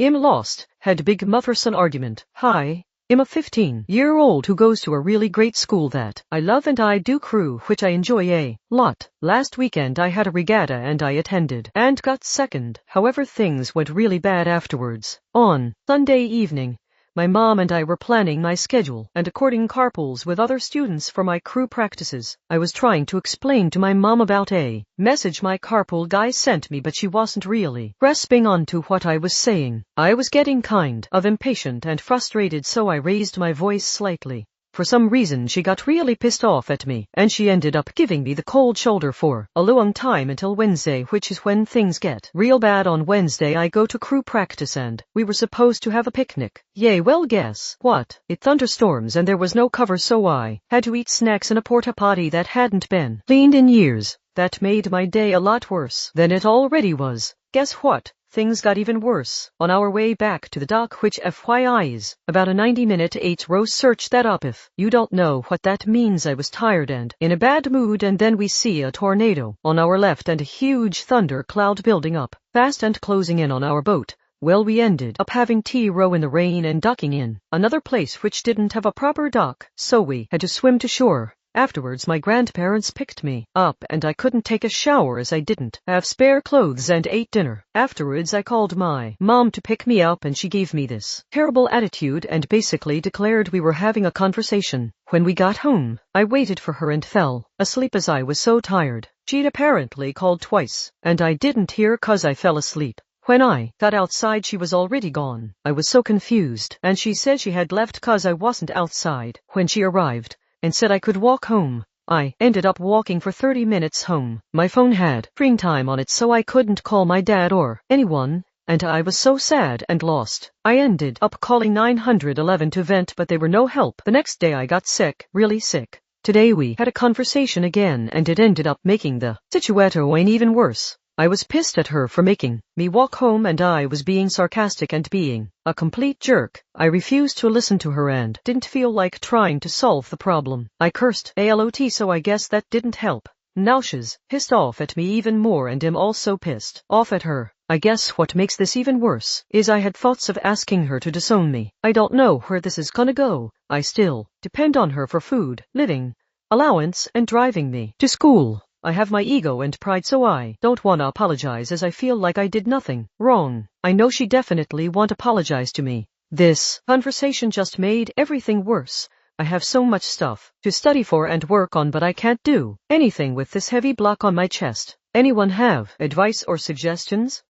I'm lost, had big motherson argument. Hi. I'm a 15-year-old who goes to a really great school that I love and I do crew which I enjoy a lot. Last weekend I had a regatta and I attended and got second. However, things went really bad afterwards. On Sunday evening, my mom and I were planning my schedule and according carpools with other students for my crew practices. I was trying to explain to my mom about a message my carpool guy sent me, but she wasn't really grasping onto what I was saying. I was getting kind of impatient and frustrated, so I raised my voice slightly. For some reason she got really pissed off at me, and she ended up giving me the cold shoulder for a long time until Wednesday, which is when things get real bad. On Wednesday I go to crew practice and we were supposed to have a picnic. Yay, well guess what? It thunderstorms and there was no cover, so I had to eat snacks in a porta potty that hadn't been cleaned in years. That made my day a lot worse than it already was. Guess what? Things got even worse on our way back to the dock, which FYI is about a 90-minute 8-row. Search that up if you don't know what that means. I was tired and in a bad mood, and then we see a tornado on our left and a huge thunder cloud building up fast and closing in on our boat. Well, we ended up having to row in the rain and docking in another place which didn't have a proper dock, so we had to swim to shore. Afterwards my grandparents picked me up and I couldn't take a shower as I didn't have spare clothes and ate dinner. Afterwards I called my mom to pick me up and she gave me this terrible attitude and basically declared we were having a conversation. When we got home, I waited for her and fell asleep as I was so tired. She'd apparently called twice and I didn't hear 'cause I fell asleep. When I got outside she was already gone. I was so confused and she said she had left 'cause I wasn't outside when she arrived and said I could walk home. I ended up walking for 30 minutes home. My phone had screen time on it, so I couldn't call my dad or anyone, and I was so sad and lost. I ended up calling 911 to vent, but they were no help. The next day I got sick, really sick. Today we had a conversation again and it ended up making the situation even worse. I was pissed at her for making me walk home and I was being sarcastic and being a complete jerk. I refused to listen to her and didn't feel like trying to solve the problem. I cursed a lot, so I guess that didn't help. Now she's pissed off at me even more and I'm also pissed off at her. I guess what makes this even worse is I had thoughts of asking her to disown me. I don't know where this is gonna go. I still depend on her for food, living allowance, and driving me to school. I have my ego and pride, so I don't want to apologize as I feel like I did nothing wrong. I know she definitely won't apologize to me. This conversation just made everything worse. I have so much stuff to study for and work on, but I can't do anything with this heavy block on my chest. Anyone have advice or suggestions?